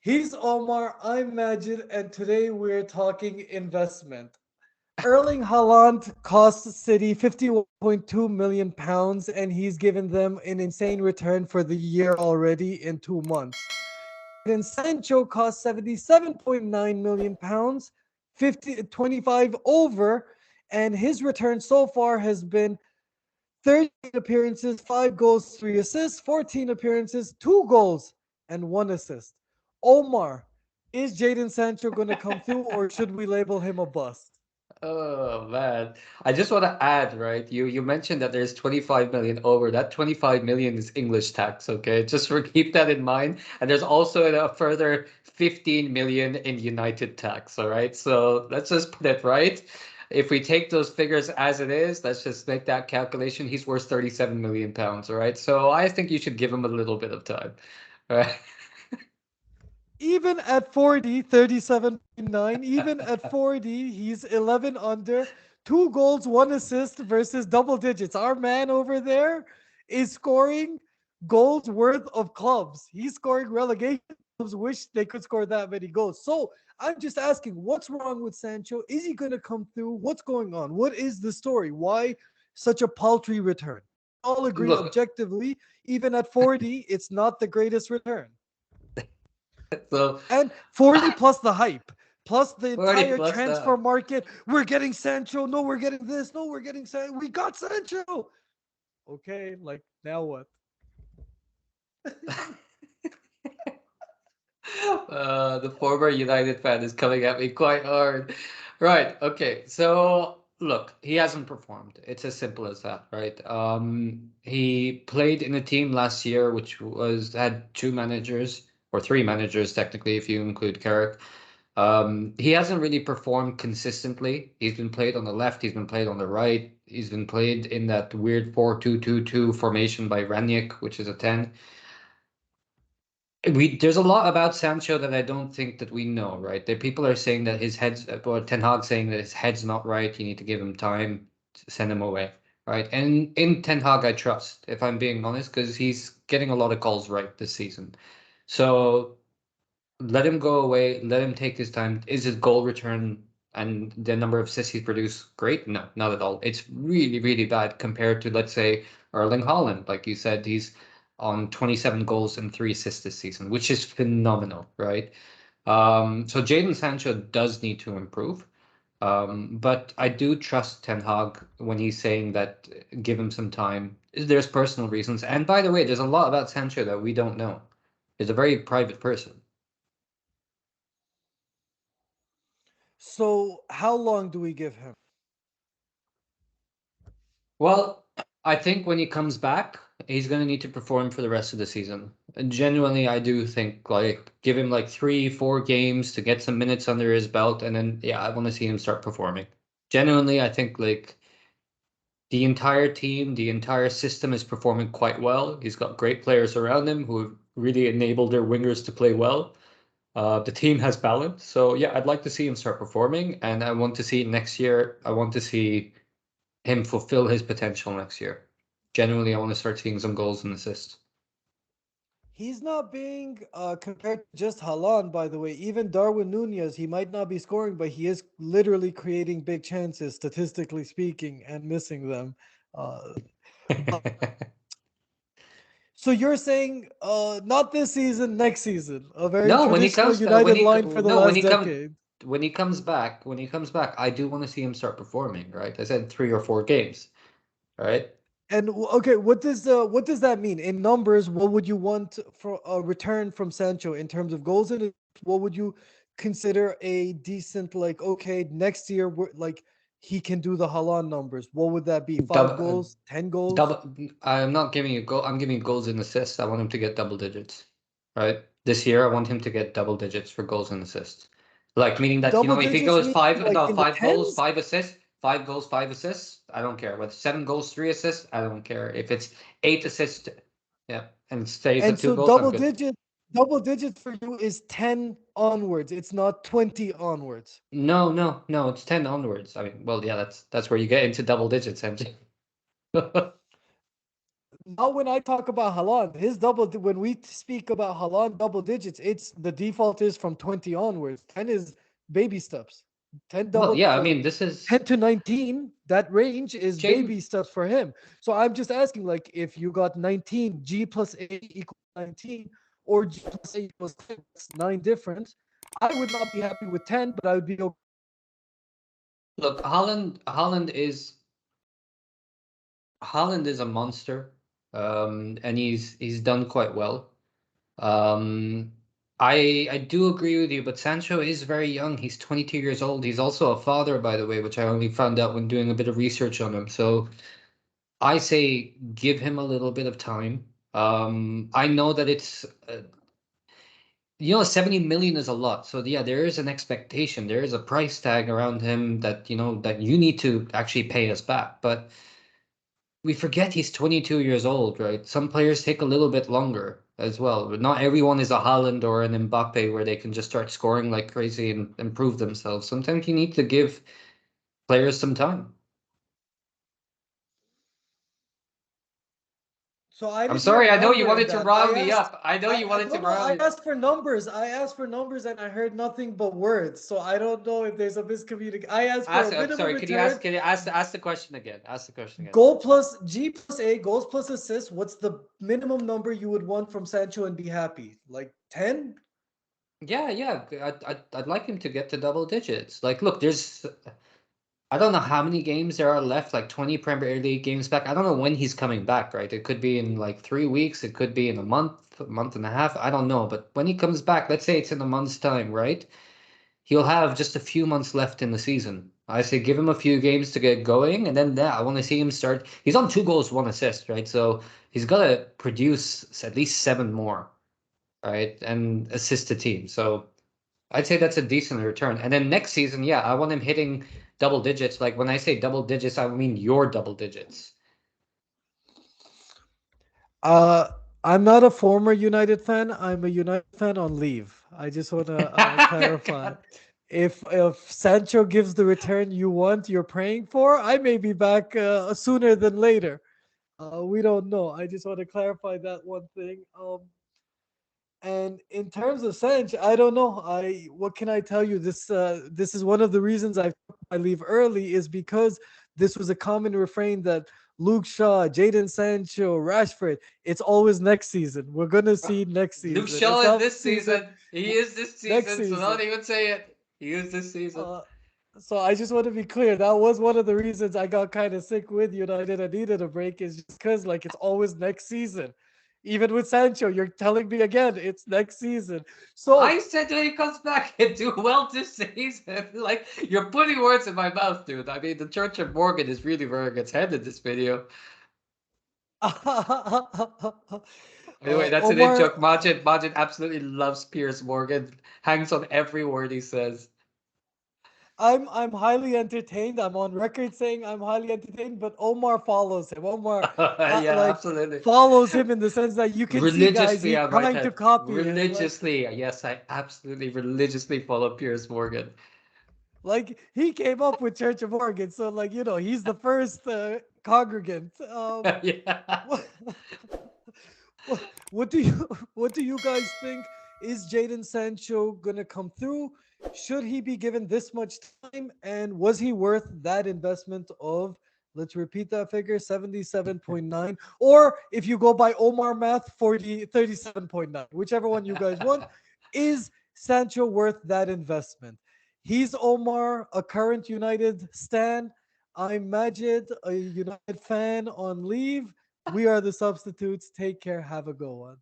He's Omar, I'm Majid, and today we're talking investment. Erling Haaland cost City 51.2 million pounds, and he's given them an insane return for the year already in 2 months. Jadon Sancho cost 77.9 million pounds, 25 over, and his return so far has been 13 appearances, 5 goals, 3 assists, 14 appearances, 2 goals, and 1 assist. Omar, is Jadon Sancho going to come through or should we label him a bust? Oh man. I just want to add, right? You mentioned that there's 25 million over. That 25 million is English tax, okay? Just keep that in mind. And there's also a further 15 million in United tax, all right? So let's just put it right. If we take those figures as it is, let's just make that calculation. He's worth 37 million pounds, all right? So I think you should give him a little bit of time. All right. Even at 40, 37.9, even at 40, he's 11 under, 2 goals, 1 assist versus double digits. Our man over there is scoring goals worth of clubs. He's scoring relegation. Clubs wish they could score that many goals. So I'm just asking, what's wrong with Sancho? Is he going to come through? What's going on? What is the story? Why such a paltry return? All agree Look, objectively, even at 40, it's not the greatest return. so And 40 plus the hype, plus the 40 entire plus transfer the market. We're getting Sancho. No, we're getting this. No, we're getting Sancho. We got Sancho. Okay, like now what? The former United fan is coming at me quite hard. Right, okay. So look, he hasn't performed. It's as simple as that, right? He played in a team last year which was had two managers or three managers technically if you include Carrick. He hasn't really performed consistently. He's been played on the left, he's been played on the right, he's been played in that weird 4-2-2-2 formation by Ranić, which is a 10. There's a lot about Sancho that I don't think that we know, right? There people are saying that his head's or Ten Hag saying that his head's not right. You need to give him time to send him away, right? And in Ten Hag, I trust, if I'm being honest, because he's getting a lot of calls right this season. So let him go away. Let him take his time. Is his goal return and the number of assists he's produced great? No, not at all. It's really, really bad compared to, let's say, Erling Haaland. Like you said, he's on 27 goals and 3 assists this season, which is phenomenal, right? So Jadon Sancho does need to improve. But I do trust Ten Hag when he's saying that give him some time. There's personal reasons. And by the way, there's a lot about Sancho that we don't know. He's a very private person. So how long do we give him? Well, I think when he comes back, he's going to need to perform for the rest of the season. And genuinely, I do think like give him like 3, 4 games to get some minutes under his belt, and then yeah, I want to see him start performing. Genuinely, I think like the entire team, the entire system is performing quite well. He's got great players around him who have really enabled their wingers to play well. The team has balance, so yeah, I'd like to see him start performing, and I want to see next year. I want to see him fulfill his potential next year. Generally, I want to start seeing some goals and assists. He's not being compared to just Haaland, by the way. Even Darwin Nunez, he might not be scoring, but he is literally creating big chances, statistically speaking, and missing them. Uh, but so you're saying not this season, next season. A very No, when he traditional comes to, when United he line for the no last decade. when he comes back I do want to see him start performing. Right, I said 3 or 4 games. Right. And okay, what does that mean in numbers? What would you want for a return from Sancho in terms of goals and what would you consider a decent like okay, next year like he can do the Haaland numbers. What would that be? 5 Double, goals, 10 goals? double. I'm not giving you goal. I'm giving you goals and assists. I want him to get double digits. Right. This year, I want him to get double digits for goals and assists. Like meaning that Double if he digits goes meaning five, like no, in the 5 goals, tens? 5 assists, 5 goals, 5 assists. I don't care. Whether 7 goals, 3 assists, I don't care. If it's 8 assists, yeah, and stays And at two so goals, I'm good. double digits for you is 10 onwards. It's not 20 onwards. No, no, no. It's 10 onwards. I mean, well, yeah, that's where you get into double digits, MJ. Now, when I talk about Haaland, his when we speak about Haaland double digits, it's the default is from 20 onwards. 10 is baby steps. 10 Well, double yeah, I like mean, this is 10 to 19, that range is Jaden. baby steps for him. So I'm just asking, like, if you got 19, G plus A equals 19, or G plus A equals 10, that's nine different. I would not be happy with 10, but I would be okay with 19. Look, Holland is a monster, and he's done quite well. Um, I do agree with you, but Sancho is very young. He's 22 years old. He's also a father, by the way, which I only found out when doing a bit of research on him. So I say give him a little bit of time. I know that it's 70 million is a lot. So yeah, there is an expectation. There is a price tag around him that that you need to actually pay us back. But we forget he's 22 years old, right? Some players take a little bit longer as well. But not everyone is a Haaland or an Mbappe where they can just start scoring like crazy and improve themselves. Sometimes you need to give players some time. So I I'm didn't hear sorry, a I know you number in wanted to that. rile me up. I know you wanted to No, no, rile I me up. asked for numbers. I asked for numbers and I heard nothing but words. So I don't know if there's a miscommunication. I asked for a I'm minimum sorry, return, can you ask the question again? Ask the question again. goal plus G plus A, goals plus assists. What's the minimum number you would want from Sancho and be happy? Like 10? Yeah, yeah. I'd like him to get to double digits. Like, look, I don't know how many games there are left, like 20 Premier League games back. I don't know when he's coming back, right? It could be in like 3 weeks, it could be in a month and a half. I don't know. But when he comes back, let's say it's in a month's time, right? He'll have just a few months left in the season. I say give him a few games to get going, and then I want to see him start. He's on 2 goals, 1 assist, right? So he's got to produce at least seven more, right? And assist the team. So I'd say that's a decent return. And then next season, yeah, I want him hitting double digits. Like when I say double digits, I mean your double digits. Uh, I'm not a former United fan. I'm a United fan on leave. I just want to clarify. God. If Sancho gives the return you want, you're praying for, I may be back sooner than later. We don't know. I just want to clarify that one thing. And in terms of Sanch, I don't know. I What can I tell you? This is one of the reasons I leave early is because this was a common refrain that Luke Shaw, Jadon Sancho, Rashford. It's always next season. We're gonna see next Luke season. Shaw It's is not this this season. season. He is this Next season, so don't season. even say it. He is this season. Uh, so I just want to be clear. That was one of the reasons I got kind of sick with United. I needed a break is just because like it's always next season. Even with Sancho, you're telling me again it's next season. So I said when he comes back and do well this season. Like you're putting words in my mouth, dude. I mean, the Church of Morgan is really rearing its head in this video. By the way, that's an in Omar, joke. Majid absolutely loves Piers Morgan. Hangs on every word he says. I'm highly entertained. I'm on record saying I'm highly entertained, but Omar follows him. Omar, Yeah, like absolutely. follows him in the sense that you can see, guys, Religiously he's on right trying to hand. copy him. Religiously. Yes, I absolutely religiously follow Piers Morgan. Like he came up with Church of Oregon, so like he's the first congregant. Yeah. What, what do you what do you guys think? Is Jadon Sancho gonna come through? Should he be given this much time? And was he worth that investment of, let's repeat that figure, 77.9? Or if you go by Omar math, 37.9, whichever one you guys want, is Sancho worth that investment? He's Omar, a current United stan. I'm Majid, a United fan on leave. We are the substitutes. Take care. Have a good one.